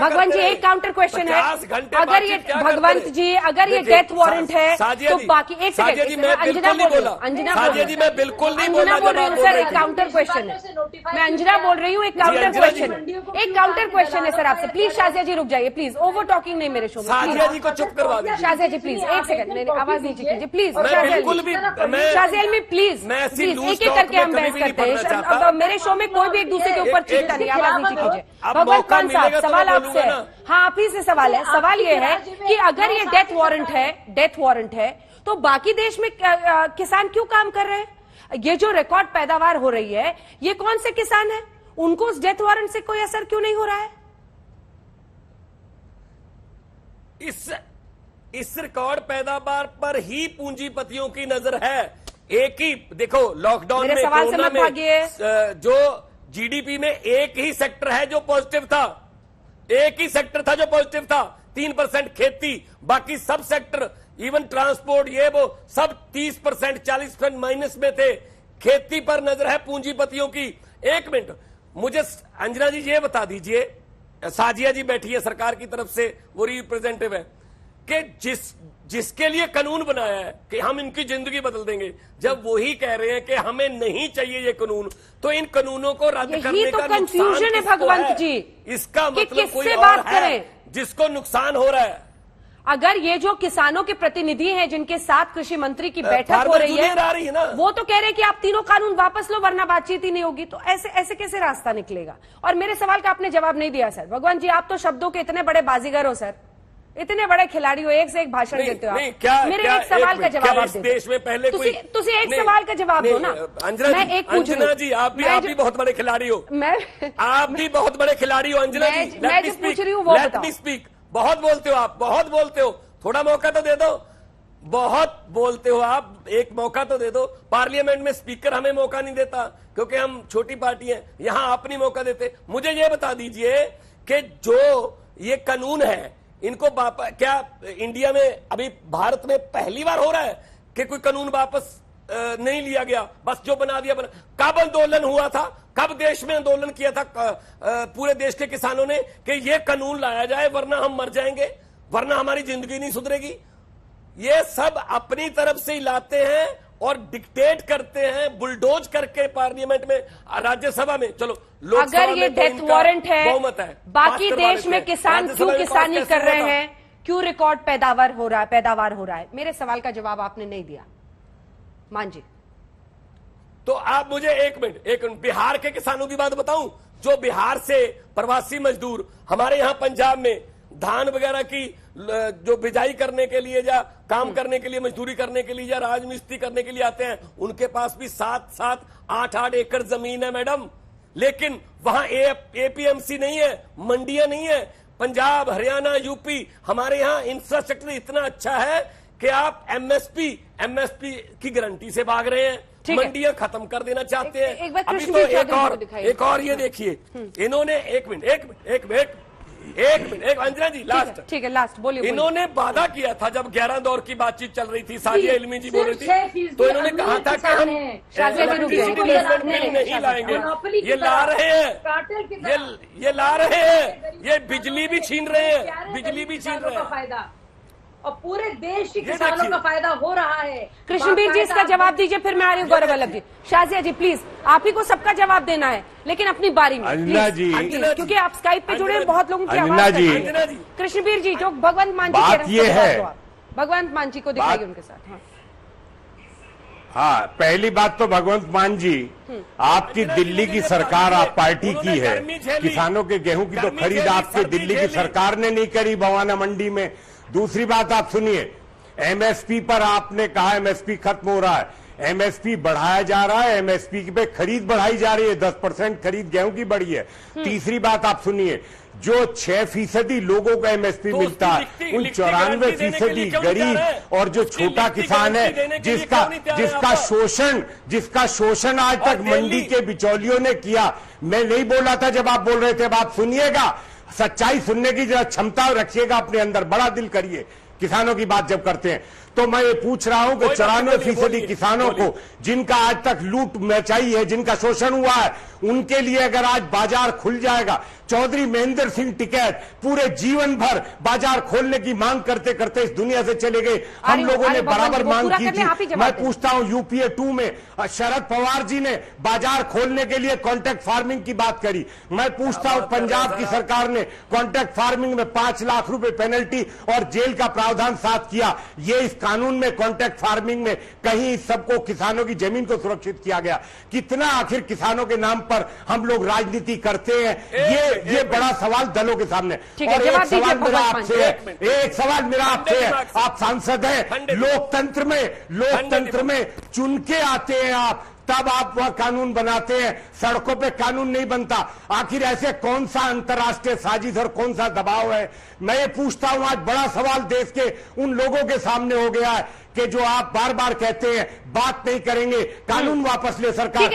भगवंत जी एक counter question है, अगर ये भगवंत जी अगर ये डेथ वारंट है तो बाकी एक सेकंड अंजना बोल रही हूँ, मैं बिल्कुल नहीं अंजना बोल रही हूँ सर, एक काउंटर क्वेश्चन है, मैं अंजना बोल रही हूँ, एक काउंटर क्वेश्चन है सर आपसे, प्लीज शाजिया जी रुक जाइए प्लीज, ओवर टॉकिंग नहीं मेरे शो में, शाजिया जी को चुप करवा दीजिए। शाजिया जी प्लीज एक सेकंड, मेरी आवाज नीचे कीजिए प्लीज, शाजिया में प्लीज एक एक करके हम बहस करते हैं, मेरे शो में कोई भी एक दूसरे के ऊपर चीखता नहीं, आवाज नीचे कीजिए। भगवंत मान साहब सवाल आपसे है, हाँ आप ही से सवाल है, सवाल ये है कि अगर ये डेथ वारंट है तो बाकी देश में किसान क्यों काम कर रहे हैं? ये जो रिकॉर्ड पैदावार हो रही है, ये कौन से किसान है, उनको उस डेथ वारंट से कोई असर क्यों नहीं हो रहा है? इस रिकॉर्ड पैदावार पर ही पूंजीपतियों की नजर है। एक ही देखो, लॉकडाउन में कोरोना में जो जीडीपी में एक ही सेक्टर है जो पॉजिटिव था, एक ही सेक्टर था जो पॉजिटिव था, 3% खेती, बाकी सब सेक्टर इवन ट्रांसपोर्ट ये वो सब 30% 40% माइनस में थे। खेती पर नजर है पूंजीपतियों की। एक मिनट मुझे अंजना जी ये बता दीजिए, साजिया जी बैठी है सरकार की तरफ से, वो रिप्रेजेंटेटिव है, कि जिसके लिए कानून बनाया है कि हम इनकी जिंदगी बदल देंगे, जब वही कह रहे हैं कि हमें नहीं चाहिए ये कानून, तो इन कानूनों को रद्द करने का कंफ्यूजन है भगवंत जी, इसका मतलब कोई और है जिसको नुकसान हो रहा है। अगर ये जो किसानों के प्रतिनिधि हैं जिनके साथ कृषि मंत्री की बैठक हो रही है ना, वो तो कह रहे हैं कि आप तीनों कानून वापस लो वरना बातचीत ही नहीं होगी, तो ऐसे कैसे रास्ता निकलेगा? और मेरे सवाल का आपने जवाब नहीं दिया सर। भगवंत जी आप तो शब्दों के इतने बड़े बाजीगर हो सर, इतने बड़े खिलाड़ी हो, एक से एक भाषण देते हो आप। मेरे एक सवाल का जवाब आप दो, देश में पहले कोई एक सवाल का जवाब दो ना। मैं एक अंजना जी आप भी बहुत बड़े खिलाड़ी हो, आप भी बहुत बड़े खिलाड़ी हो अंजना जी। मैं जो पूछ रही हूँ वो बताओ। स्पीक, बहुत बोलते हो आप, बहुत बोलते हो, थोड़ा मौका तो दे दो, बहुत बोलते हो आप, एक मौका तो दे दो। पार्लियामेंट में स्पीकर हमें मौका नहीं देता क्योंकि हम छोटी पार्टी हैं, यहां आप नहीं मौका देते। मुझे ये बता दीजिए कि जो ये कानून है इनको क्या इंडिया में अभी भारत में पहली बार हो रहा है कि कोई कानून वापस नहीं लिया गया, बस जो बना दिया कब आंदोलन हुआ था, कब देश में आंदोलन किया था पूरे देश के किसानों ने कि ये कानून लाया जाए वरना हम मर जाएंगे, वरना हमारी जिंदगी नहीं सुधरेगी। ये सब अपनी तरफ से ही लाते हैं और डिक्टेट करते हैं बुलडोज करके पार्लियामेंट में, राज्यसभा में। चलो लोकसभा अगर ये डेथ वारंट है, बहुमत है, बाकी देश में किसान क्यों किसानी कर रहे हैं, क्यों रिकॉर्ड पैदावार हो रहा है? मेरे सवाल का जवाब आपने नहीं दिया मान जी। तो आप मुझे एक मिनट बिहार के किसानों की बात बताऊं, जो बिहार से प्रवासी मजदूर हमारे यहां पंजाब में धान वगैरह की जो बिजाई करने के लिए या काम करने के लिए, मजदूरी करने के लिए या राजमिस्त्री करने के लिए आते हैं, उनके पास भी 7-7, 8-8 एकड़ जमीन है मैडम, लेकिन वहां एपीएमसी नहीं है, मंडियां नहीं है। पंजाब, हरियाणा, यूपी, हमारे यहाँ इंफ्रास्ट्रक्चर इतना अच्छा है कि आप एमएसपी की गारंटी से भाग रहे हैं, मंडियां खत्म कर देना चाहते हैं। अभी तो एक और ये देखिए, इन्होंने एक मिनट अंजना जी लास्ट, ठीक है लास्ट बोलिए। इन्होंने वादा किया था जब 11 दौर की बातचीत चल रही थी, साजिया इल्मी जी बोल रही थी, तो इन्होंने कहा था कि हम इलेक्ट्रिसिटी बिल नहीं लाएंगे। ये ला रहे हैं, ये ला रहे हैं, ये बिजली भी छीन रहे हैं, और पूरे देश के किसानों का फायदा हो रहा है। कृष्णबीर जी इसका जवाब दीजिए, फिर मैं आ रही हूँ गौरव वल्लभ जी। शाजिया जी प्लीज, आप ही को सबका जवाब देना है लेकिन अपनी बारी में अंजना जी, क्योंकि आप स्काइप पे जुड़े हैं, बहुत लोगों की आवाज है। कृष्णबीर जी जो भगवंत मान जी बात ये है, भगवंत मान जी को दिखाइए उनके साथ। हाँ, पहली बात तो भगवंत मान जी, आपकी दिल्ली की सरकार, आप पार्टी की है, किसानों के गेहूं की तो खरीद आपके दिल्ली की सरकार ने नहीं करी भवाना मंडी में। दूसरी बात आप सुनिए, एमएसपी पर आपने कहा एमएसपी खत्म हो रहा है, एमएसपी बढ़ाया जा रहा है, एमएसपी पे खरीद बढ़ाई जा रही है, 10% खरीद गेहूं की बढ़ी है। तीसरी बात आप सुनिए, जो 6% लोगों को एमएसपी मिलता है, उन 94% गरीब और जो छोटा किसान है जिसका शोषण आज तक मंडी के बिचौलियों ने किया। मैं नहीं बोला था जब आप बोल रहे थे, अब आप सुनिएगा, सच्चाई सुनने की जरा क्षमता रखिएगा अपने अंदर, बड़ा दिल करिए। किसानों की बात जब करते हैं, तो मैं ये पूछ रहा हूं कि 94% किसानों को जिनका आज तक लूट मचाई है, जिनका शोषण हुआ है, उनके लिए अगर आज बाजार खुल जाएगा, चौधरी महेंद्र सिंह टिकैत पूरे जीवन भर बाजार खोलने की मांग करते करते इस दुनिया से चले गए। हम लोगों ने बराबर मांग की थी। मैं पूछता हूं यूपीए 2 में शरद पवार जी ने बाजार खोलने के लिए कॉन्ट्रैक्ट फार्मिंग की बात करी। मैं पूछता हूं पंजाब की सरकार ने कॉन्ट्रैक्ट फार्मिंग में 5 लाख रुपए पेनल्टी और जेल का प्रावधान साथ किया। ये इस कानून में कॉन्ट्रैक्ट फार्मिंग में कहीं सबको किसानों की जमीन को सुरक्षित किया गया? कितना आखिर किसानों के नाम पर हम लोग राजनीति करते हैं? ये बड़ा सवाल दलों के सामने। और एक सवाल मेरा आपसे है, आप सांसद हैं, लोकतंत्र में चुन के आते हैं आप, तब आप वह कानून बनाते हैं, सड़कों पे कानून नहीं बनता। आखिर ऐसे कौन सा अंतर्राष्ट्रीय साजिश और कौन सा दबाव है? मैं ये पूछता हूं, आज बड़ा सवाल देश के उन लोगों के सामने हो गया है कि जो आप बार बार कहते हैं बात नहीं करेंगे, कानून वापस ले सरकार।